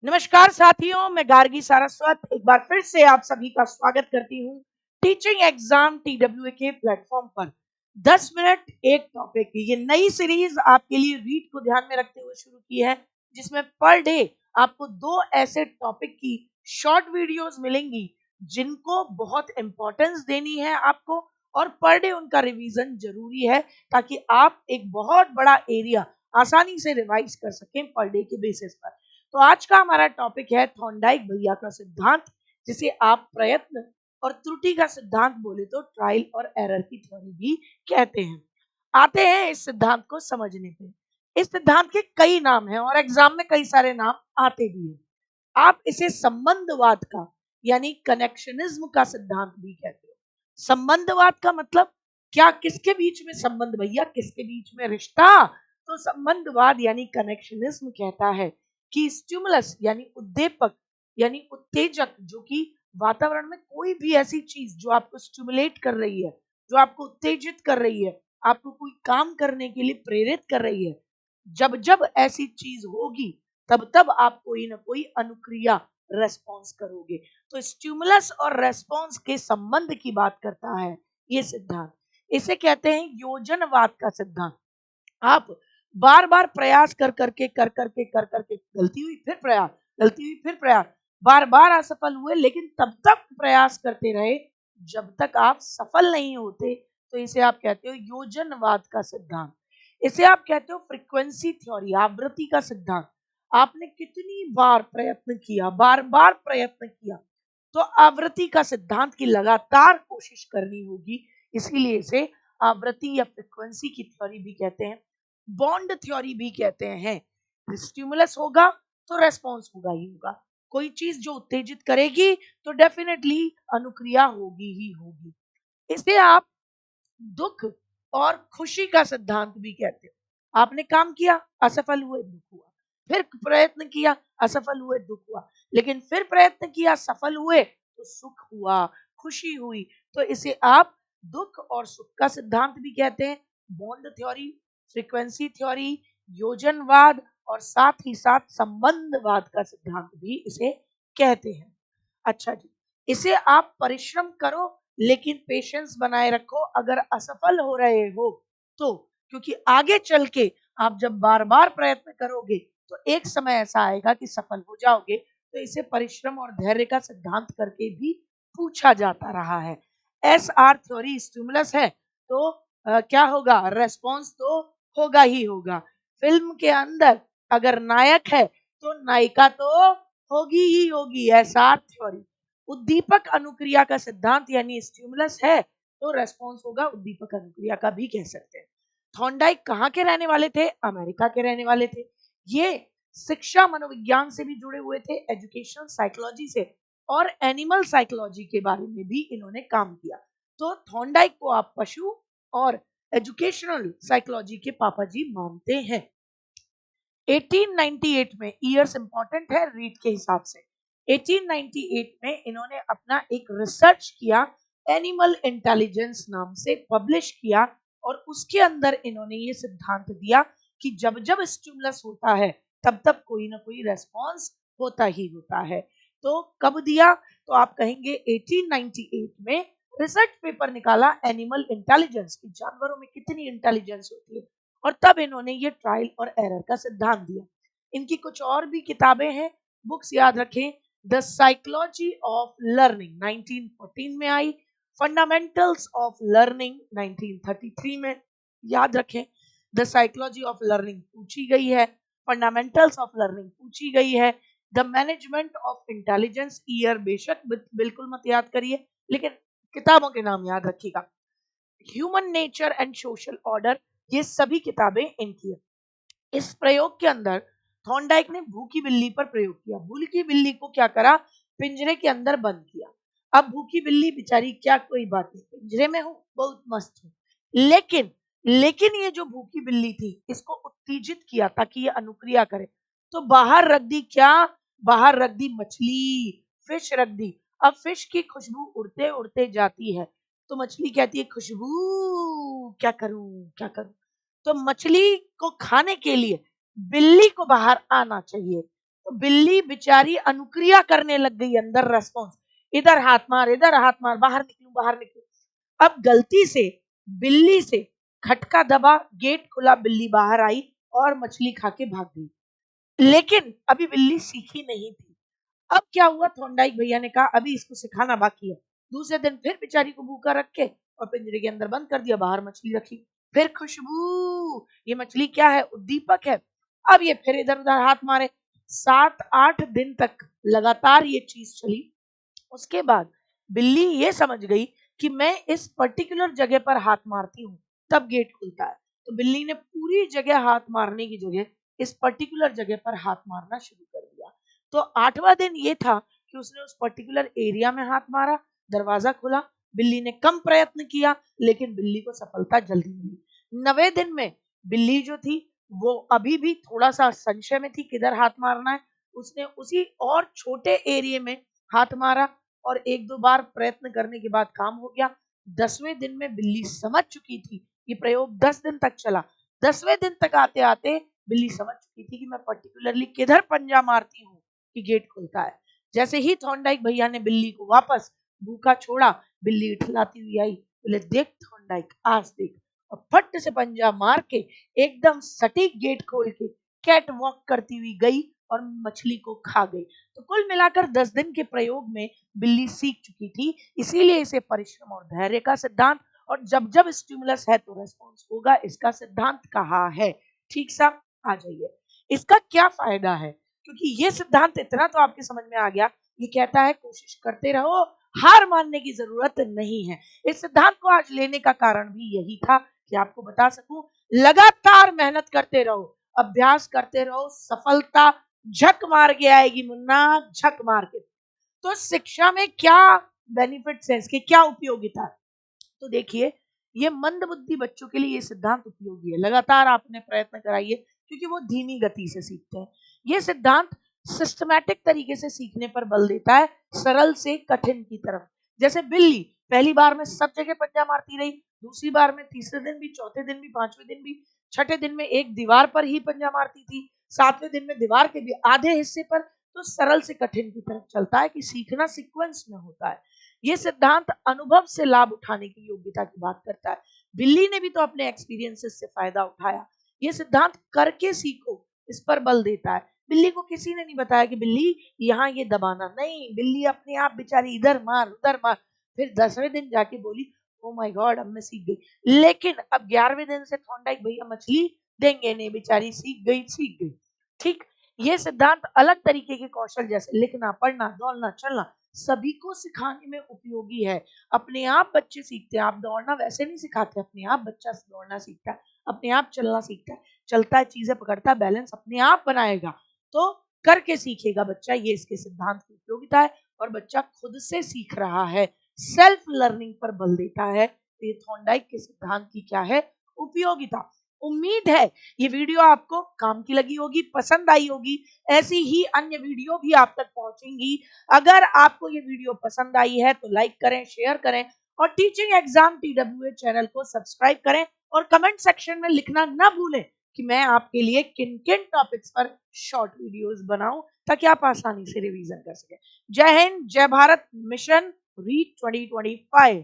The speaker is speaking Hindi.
नमस्कार साथियों, मैं गार्गी सारस्वत एक बार फिर से आप सभी का स्वागत करती हूँ टीचिंग एग्जाम TWA के प्लेटफॉर्म पर। 10 मिनट एक टॉपिक, ये नई सीरीज आपके लिए रीड को ध्यान में रखते हुए शुरू की है, जिसमें पर डे आपको 2 ऐसे टॉपिक की शॉर्ट वीडियोस मिलेंगी जिनको बहुत इंपॉर्टेंस देनी है आपको, और पर डे उनका रिवीजन जरूरी है ताकि आप एक बहुत बड़ा एरिया आसानी से रिवाइज कर सकें पर डे के बेसिस पर। तो आज का हमारा टॉपिक है थॉर्नडाइक भैया का सिद्धांत, जिसे आप प्रयत्न और त्रुटि का सिद्धांत बोले तो ट्रायल और एरर की थ्योरी भी कहते हैं। आते हैं इस सिद्धांत को समझने पे। इस सिद्धांत के कई नाम हैं और एग्जाम में कई सारे नाम आते भी हैं। आप इसे संबंधवाद का यानी कनेक्शनिज्म का सिद्धांत भी कहते हो। संबंधवाद का मतलब क्या, किसके बीच में संबंध भैया, किसके बीच में रिश्ता? तो संबंधवाद यानी कनेक्शनिज्म कहता है कि स्टिमुलस यानी उद्दीपक यानी उत्तेजक, जो कि वातावरण में कोई भी ऐसी चीज जो आपको स्टिमुलेट कर रही है, जो आपको उत्तेजित कर रही है, आपको कोई काम करने के लिए प्रेरित कर रही है, जब जब ऐसी चीज होगी तब तब आप कोई ना कोई अनुक्रिया रेस्पॉन्स करोगे। तो स्टिमुलस और रेस्पॉन्स के संबंध की बात करता है ये सिद्धांत। इसे कहते हैं योजनवाद का सिद्धांत। आप बार बार प्रयास कर करके गलती हुई फिर प्रयास, गलती हुई फिर प्रयास, बार बार असफल हुए, लेकिन तब तक प्रयास करते रहे जब तक आप सफल नहीं होते। तो इसे आप कहते हो योजनवाद का सिद्धांत। इसे आप कहते हो फ्रीक्वेंसी थ्योरी, आवृत्ति का सिद्धांत। आपने कितनी बार प्रयत्न किया, बार बार प्रयत्न किया, तो आवृत्ति का सिद्धांत की लगातार कोशिश करनी होगी, इसीलिए इसे आवृत्ति या फ्रीक्वेंसी की थ्योरी भी कहते हैं। बॉन्ड थ्योरी भी कहते हैं। स्टिमुलस होगा तो रेस्पॉन्स होगा ही होगा। कोई चीज जो उत्तेजित करेगी तो डेफिनेटली अनुक्रिया होगी ही होगी। इसे आप दुख और खुशी का सिद्धांत भी कहते हो। आपने काम किया, असफल हुए, दुख हुआ, फिर प्रयत्न किया, असफल हुए, दुख हुआ, लेकिन फिर प्रयत्न किया, सफल हुए तो सुख हुआ, खुशी हुई। तो इसे आप दुख और सुख का सिद्धांत भी कहते हैं। बॉन्ड थ्योरी, फ्रीक्वेंसी थ्योरी, योजनवाद और साथ ही साथ संबंधवाद का सिद्धांत भी इसे कहते हैं। अच्छा जी, इसे आप परिश्रम करो लेकिन पेशेंस बनाए रखो अगर असफल हो रहे हो तो, क्योंकि आगे चल के आप जब बार बार प्रयत्न करोगे तो एक समय ऐसा आएगा कि सफल हो जाओगे। तो इसे परिश्रम और धैर्य का सिद्धांत करके भी पूछा जाता रहा है। SR थ्योरी, स्टिमुलस है तो क्या होगा, रेस्पॉन्स तो होगा ही होगा। फिल्म के अंदर अगर नायक है तो नायिका तो होगी ही होगी। SR theory. उद्दीपक अनुक्रिया का सिद्धांत यानी स्टिमुलस है तो रेस्पॉन्स होगा, उद्दीपक अनुक्रिया का भी कह सकते हैं। थॉर्नडाइक कहाँ के रहने वाले थे? अमेरिका के रहने वाले थे। ये शिक्षा मनोविज्ञान से भी जुड़े हुए थे, एजुकेशन साइकोलॉजी से, और एनिमल साइकोलॉजी के बारे में भी इन्होंने काम किया। तो थॉर्नडाइक को आप पशु और एजुकेशनल साइकोलॉजी के पापा जी मानते हैं। 1898 में, ईयर्स इंपॉर्टेंट है रीड के हिसाब से, 1898 में इन्होंने अपना एक रिसर्च किया, एनिमल इंटेलिजेंस नाम से पब्लिश किया, और उसके अंदर इन्होंने ये सिद्धांत दिया कि जब जब स्टिमुलस होता है तब तब कोई ना कोई रेस्पॉन्स होता ही होता है। तो कब दिया? तो आप कहेंगे 1898 में रिसर्च पेपर निकाला एनिमल इंटेलिजेंस की, जानवरों में कितनी इंटेलिजेंस होती है, और तब इन्होंने ये ट्रायल और एरर का सिद्धांत दिया। इनकी कुछ और भी किताबें हैं, बुक्स याद रखें। द साइकोलॉजी ऑफ लर्निंग 1914 में आई, फंडामेंटल्स ऑफ लर्निंग 1933 में, याद रखें। द साइकोलॉजी ऑफ लर्निंग पूछी गई है, फंडामेंटल्स ऑफ लर्निंग पूछी गई है, the management of intelligence year बेशक बिल्कुल मत याद करिए, लेकिन किताबों के नाम याद रखिएगा। Human nature and social order, ये सभी किताबें इनकी है। इस प्रयोग के अंदर थॉर्नडाइक ने भूखी बिल्ली पर प्रयोग किया। भूखी बिल्ली को क्या करा? पिंजरे के अंदर बंद किया। अब भूखी बिल्ली बेचारी, क्या कोई बात नहीं, पिंजरे में हूं, बहुत मस्त हूं, लेकिन लेकिन ये जो भूखी बिल्ली थी, इसको उत्तेजित किया ताकि ये अनुक्रिया करे, तो बाहर रख दी क्या? बाहर रख दी मछली, फिश रख दी। अब फिश की खुशबू उड़ते उड़ते जाती है, तो मछली कहती है खुशबू, क्या करूं क्या करूं। तो मछली को खाने के लिए बिल्ली को बाहर आना चाहिए, तो बिल्ली बेचारी अनुक्रिया करने लग गई, अंदर रेस्पॉन्स, इधर हाथ मार, इधर हाथ मार, बाहर निकलूं, बाहर निकलूं। अब गलती से बिल्ली से खटका दबा, गेट खुला, बिल्ली बाहर आई और मछली खा के भाग गई। लेकिन अभी बिल्ली सीखी नहीं थी। अब क्या हुआ, थॉर्नडाइक भैया ने कहा अभी इसको सिखाना बाकी है। दूसरे दिन फिर बेचारी को भूखा रख के और पिंजरे के अंदर बंद कर दिया, बाहर मछली रखी। फिर खुशबू, ये मछली क्या है, उद्दीपक है। अब ये फिर इधर उधर हाथ मारे। 7-8 दिन तक लगातार ये चीज चली। उसके बाद बिल्ली ये समझ गई कि मैं इस पर्टिकुलर जगह पर हाथ मारती हूँ तब गेट खुलता है। तो बिल्ली ने पूरी जगह हाथ मारने की जगह इस पर्टिकुलर जगह पर हाथ मारना शुरू कर दिया। तो 8वां दिन ये था कि उसने उस पर्टिकुलर एरिया में हाथ मारा, दरवाजा खुला। बिल्ली ने कम प्रयत्न किया लेकिन बिल्ली को सफलता जल्दी मिली। 9वें दिन में बिल्ली जो थी वो अभी भी थोड़ा सा संशय में थी किधर हाथ मारना है। उसने उसी और छोटे एरिया में हाथ मारा और 1-2 बार प्रयत्न करने के बाद काम हो गया। 10वें दिन में बिल्ली समझ चुकी थी, ये प्रयोग 10 दिन तक चला। 10वें दिन तक आते आते बिल्ली समझ चुकी थी कि मैं पर्टिकुलरली किधर पंजा मारती हूँ कि गेट खुलता है। जैसे ही थॉर्नडाइक भैया ने बिल्ली को वापस भूखा छोड़ा, बिल्ली इठलाती हुई आई, बोले देख थॉर्नडाइक, आज देख। और फट से पंजा मार के एकदम सटीक गेट खोल के कैट वॉक करती हुई गई और मछली को खा गई। तो कुल मिलाकर 10 दिन के प्रयोग में बिल्ली सीख चुकी थी। इसीलिए इसे परिश्रम और धैर्य का सिद्धांत और जब जब स्टिमुलस है तो रेस्पॉन्स होगा, इसका सिद्धांत कहा है। ठीक सा, आ जाइए। इसका क्या फायदा है, क्योंकि ये सिद्धांत इतना तो आपके समझ में आ गया। ये कहता है कोशिश करते रहो, हार मानने की जरूरत नहीं है। इस सिद्धांत को आज लेने का कारण भी यही था कि आपको बता सकूं, लगातार मेहनत करते रहो, अभ्यास करते रहो, सफलता झक मार के आएगी मुन्ना, झक मार के। तो शिक्षा में क्या बेनिफिट्स है, इसके क्या उपयोगिता है? तो देखिए, ये मंद बुद्धि बच्चों के लिए ये सिद्धांत उपयोगी है। लगातार आपने प्रयत्न कराइए क्योंकि वो धीमी गति से सीखते हैं। ये सिद्धांत सिस्टमैटिक तरीके से सीखने पर बल देता है, सरल से कठिन की तरफ। जैसे बिल्ली पहली बार में सब जगह पंजा मारती रही, दूसरी बार में, तीसरे दिन भी, चौथे दिन भी, 5वें दिन भी, छठे दिन में एक दीवार पर ही पंजा मारती थी, 7वें दिन में दीवार के भी आधे हिस्से पर। तो सरल से कठिन की तरफ चलता है कि सीखना सीक्वेंस में होता है। ये सिद्धांत अनुभव से लाभ उठाने की योग्यता की बात करता है। बिल्ली ने भी तो अपने एक्सपीरियंसेस से फायदा उठाया। ये सिद्धांत करके सीखो, इस पर बल देता है। बिल्ली को किसी ने नहीं बताया कि बिल्ली यहाँ ये दबाना नहीं, बिल्ली अपने आप बेचारी इधर मार उधर मार। फिर 10वें दिन जाके बोली ओ माय गॉड, अब मैं सीख गई। लेकिन अब 11वें दिन से थॉर्नडाइक भैया मछली देंगे नहीं, बेचारी सीख गई, सीख गई। ठीक, ये सिद्धांत अलग तरीके के कौशल जैसे लिखना, पढ़ना, दौड़ना, चलना सभी को सिखाने में उपयोगी है। अपने आप बच्चे सीखते हैं। आप दौड़ना वैसे नहीं सिखाते, अपने आप बच्चा दौड़ना सीखता है, अपने आप चलना सीखता है, चलता है, चीजें पकड़ता है, बैलेंस अपने आप बनाएगा। तो करके सीखेगा बच्चा, ये इसके सिद्धांत की उपयोगिता है। और बच्चा खुद से सीख रहा है, सेल्फ लर्निंग पर बल देता है। तो ये थॉर्नडाइक के सिद्धांत की क्या है, उपयोगिता। उम्मीद है ये वीडियो आपको काम की लगी होगी, पसंद आई होगी। ऐसी ही अन्य वीडियो भी आप तक पहुंचेंगी। अगर आपको ये वीडियो पसंद आई है तो लाइक करें, शेयर करें और टीचिंग एग्जाम TWA चैनल को सब्सक्राइब करें। और कमेंट सेक्शन में लिखना ना भूलें कि मैं आपके लिए किन किन टॉपिक्स पर शॉर्ट वीडियोस बनाऊं ताकि आप आसानी से रिवीजन कर सकें। जय हिंद, जय भारत, मिशन रीड 2025।